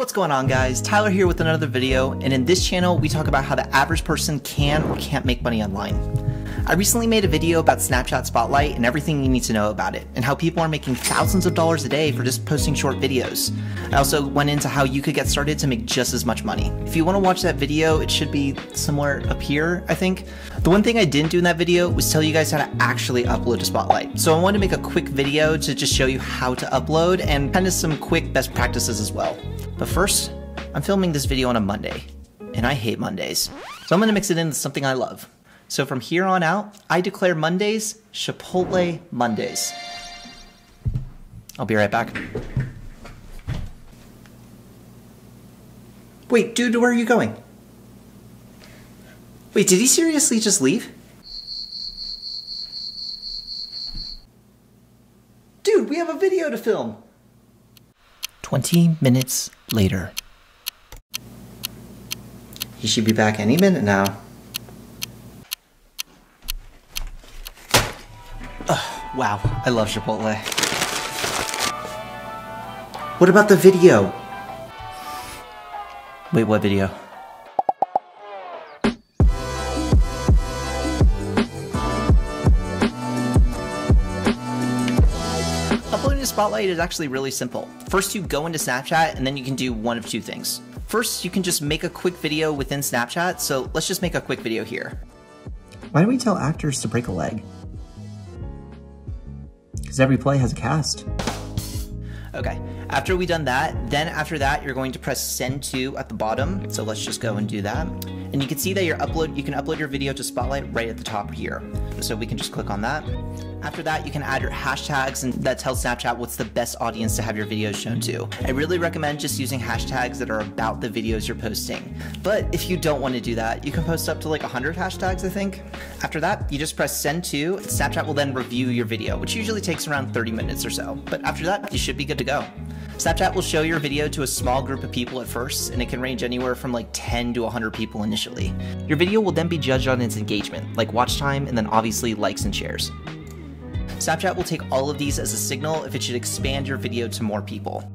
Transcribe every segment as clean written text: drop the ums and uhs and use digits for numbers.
What's going on, guys? Tyler here with another video, and in this channel we talk about how the average person can or can't make money online. I recently made a video about Snapchat Spotlight and everything you need to know about it, and how people are making thousands of dollars a day for just posting short videos. I also went into how you could get started to make just as much money. If you want to watch that video, it should be somewhere up here, I think. The one thing I didn't do in that video was tell you guys how to actually upload to Spotlight. So I wanted to make a quick video to just show you how to upload and kind of some quick best practices as well. But first, I'm filming this video on a Monday, and I hate Mondays. So I'm gonna mix it into something I love. So from here on out, I declare Mondays Chipotle Mondays. I'll be right back. Wait, dude, where are you going? Wait, did he seriously just leave? Dude, we have a video to film. 20 minutes later. He should be back any minute now. Oh, wow, I love Chipotle. What about the video? Wait, what video? Uploading to Spotlight is actually really simple. First, you go into Snapchat, and then you can do one of two things. First, you can just make a quick video within Snapchat, so let's just make a quick video here. Why do we tell actors to break a leg? Because every play has a cast. Okay, after we've done that, then after that, you're going to press send to at the bottom. So let's just go and do that. And you can see that you can upload your video to Spotlight right at the top here. So we can just click on that. After that, you can add your hashtags, and that tells Snapchat what's the best audience to have your videos shown to. I really recommend just using hashtags that are about the videos you're posting. But if you don't want to do that, you can post up to like 100 hashtags, I think. After that, you just press send to, and Snapchat will then review your video, which usually takes around 30 minutes or so. But after that, you should be good to go. Snapchat will show your video to a small group of people at first, and it can range anywhere from like 10 to 100 people initially. Your video will then be judged on its engagement, like watch time, and then obviously likes and shares. Snapchat will take all of these as a signal if it should expand your video to more people.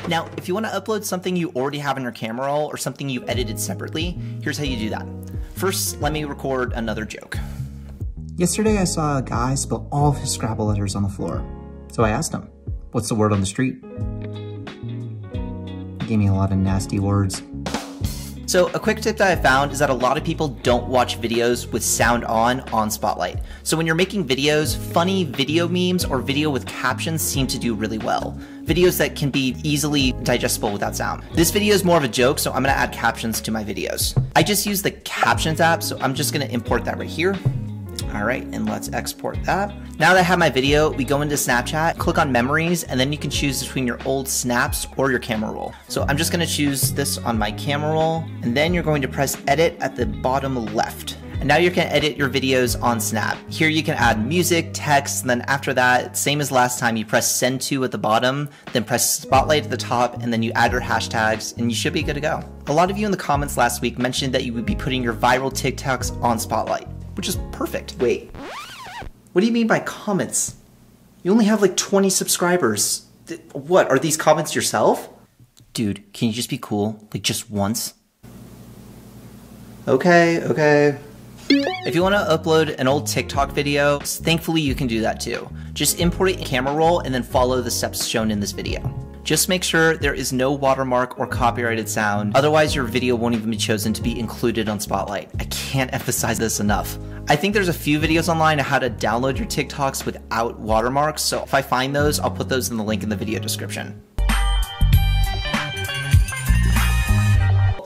Now, if you want to upload something you already have on your camera roll or something you've edited separately, here's how you do that. First, let me record another joke. Yesterday I saw a guy spill all of his Scrabble letters on the floor. So I asked him, what's the word on the street? He gave me a lot of nasty words. So a quick tip that I found is that a lot of people don't watch videos with sound on Spotlight. So when you're making videos, funny video memes or video with captions seem to do really well. Videos that can be easily digestible without sound. This video is more of a joke, so I'm gonna add captions to my videos. I just use the Captions app, so I'm just gonna import that right here. All right, and let's export that. Now that I have my video, we go into Snapchat, click on memories, and then you can choose between your old snaps or your camera roll. So I'm just gonna choose this on my camera roll, and then you're going to press edit at the bottom left. And now you can edit your videos on Snap. Here you can add music, text, and then after that, same as last time, you press send to at the bottom, then press Spotlight at the top, and then you add your hashtags, and you should be good to go. A lot of you in the comments last week mentioned that you would be putting your viral TikToks on Spotlight, which is perfect. Wait, what do you mean by comments? You only have like 20 subscribers. What, are these comments yourself? Dude, can you just be cool, like just once? Okay. If you want to upload an old TikTok video, thankfully you can do that too. Just import it in camera roll and then follow the steps shown in this video. Just make sure there is no watermark or copyrighted sound, otherwise your video won't even be chosen to be included on Spotlight. I can't emphasize this enough. I think there's a few videos online on how to download your TikToks without watermarks, so if I find those, I'll put those in the link in the video description.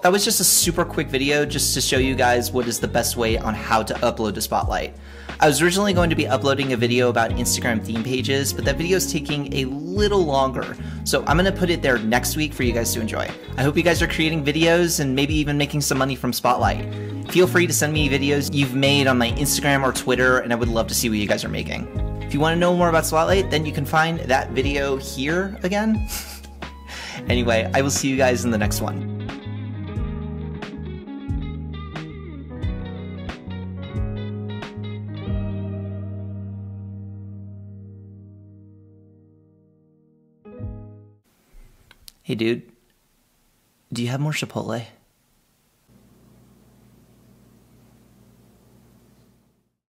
That was just a super quick video just to show you guys what is the best way on how to upload to Spotlight. I was originally going to be uploading a video about Instagram theme pages, but that video is taking a little longer. So I'm gonna put it there next week for you guys to enjoy. I hope you guys are creating videos and maybe even making some money from Spotlight. Feel free to send me videos you've made on my Instagram or Twitter, and I would love to see what you guys are making. If you wanna know more about Spotlight, then you can find that video here again. Anyway, I will see you guys in the next one. Hey dude, Do you have more Chipotle?